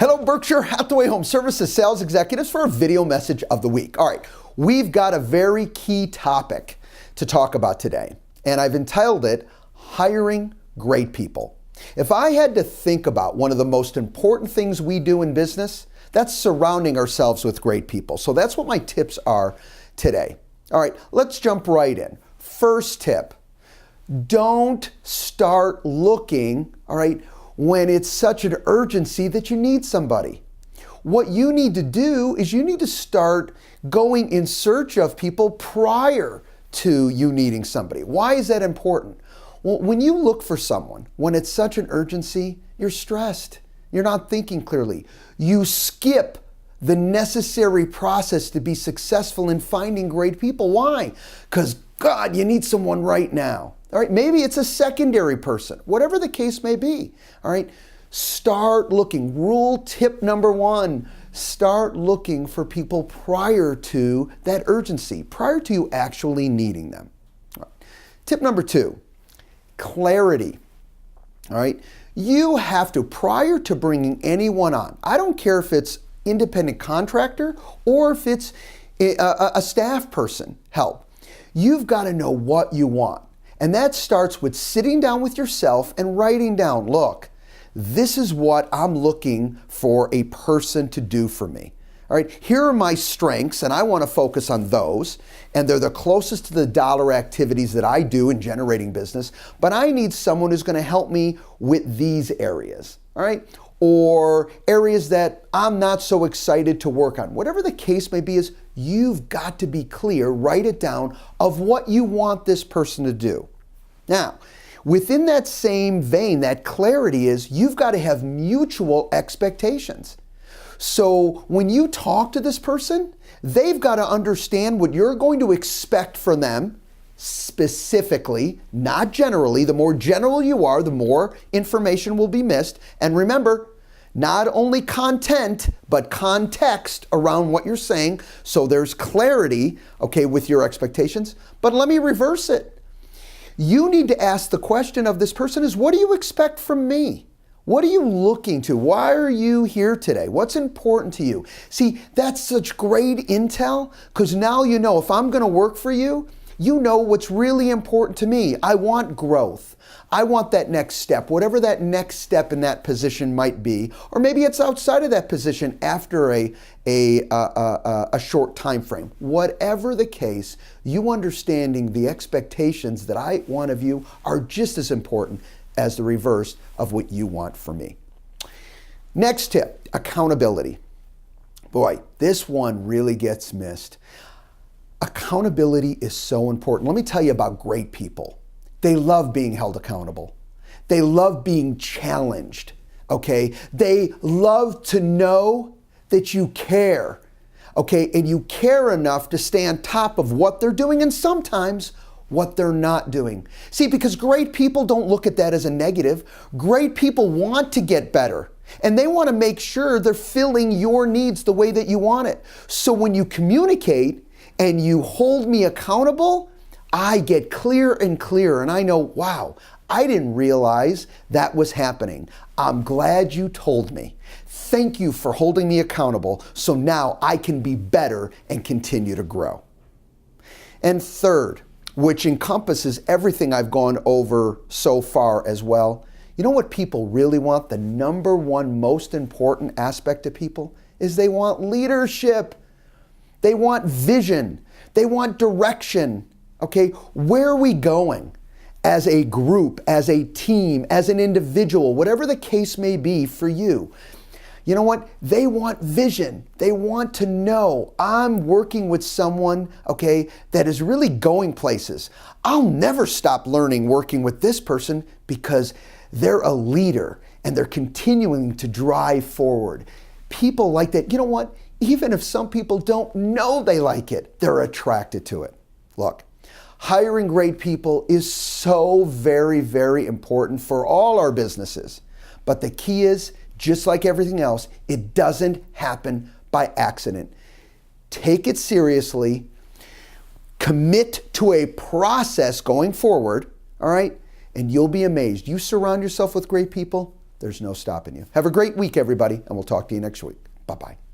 Hello, Berkshire Hathaway Home Services sales executives for a video message of the week. All right, we've got a very key topic to talk about today, and I've entitled it, Hiring Great People. If I had to think about one of the most important things we do in business, that's surrounding ourselves with great people. So that's what my tips are today. All right, let's jump right in. First tip, don't start looking, all right, when it's such an urgency that you need somebody. What you need to do is you need to start going in search of people prior to you needing somebody. Why is that important? Well, when you look for someone, when it's such an urgency, you're stressed. You're not thinking clearly. You skip the necessary process to be successful in finding great people. Why? Because, God, you need someone right now. All right, maybe it's a secondary person, whatever the case may be. All right, start looking. Rule tip number one, start looking for people prior to that urgency, prior to you actually needing them. All right. Tip number two, clarity. All right, you have to, prior to bringing anyone on, I don't care if it's independent contractor or if it's a staff person, help. You've got to know what you want. And that starts with sitting down with yourself and writing down, look, this is what I'm looking for a person to do for me. All right, here are my strengths, and I want to focus on those, and they're the closest to the dollar activities that I do in generating business, but I need someone who's going to help me with these areas, all right? Or areas that I'm not so excited to work on. Whatever the case may be is you've got to be clear, write it down, of what you want this person to do. Now, within that same vein, that clarity is you've got to have mutual expectations. So when you talk to this person, they've got to understand what you're going to expect from them specifically, not generally. The more general you are, the more information will be missed. And remember, not only content, but context around what you're saying. So there's clarity, okay, with your expectations. But let me reverse it. You need to ask the question of this person is, what do you expect from me? What are you looking to? Why are you here today? What's important to you? See, that's such great intel because now you know if I'm going to work for you, you know what's really important to me. I want growth. I want that next step, whatever that next step in that position might be, or maybe it's outside of that position after a short time frame. Whatever the case, you understanding the expectations that I want of you are just as important as the reverse of what you want from me. Next tip, accountability. Boy, this one really gets missed. Accountability is so important. Let me tell you about great people. They love being held accountable. They love being challenged, okay? They love to know that you care, okay? And you care enough to stay on top of what they're doing and sometimes what they're not doing. See, because great people don't look at that as a negative. Great people want to get better. And they want to make sure they're filling your needs the way that you want it. So when you communicate and you hold me accountable, I get clearer and clearer, and I know, wow, I didn't realize that was happening. I'm glad you told me. Thank you for holding me accountable, so now I can be better and continue to grow. And third, which encompasses everything I've gone over so far as well, you know what people really want? The number one most important aspect of people is they want leadership. They want vision. They want direction. Okay, where are we going as a group, as a team, as an individual, whatever the case may be for you? You know what? They want vision. They want to know I'm working with someone, okay, that is really going places. I'll never stop learning working with this person because they're a leader and they're continuing to drive forward. People like that, you know what? Even if some people don't know they like it, they're attracted to it. Look, hiring great people is so very, very important for all our businesses. But the key is, just like everything else, it doesn't happen by accident. Take it seriously, commit to a process going forward, all right? And you'll be amazed. You surround yourself with great people, there's no stopping you. Have a great week, everybody, and we'll talk to you next week. Bye-bye.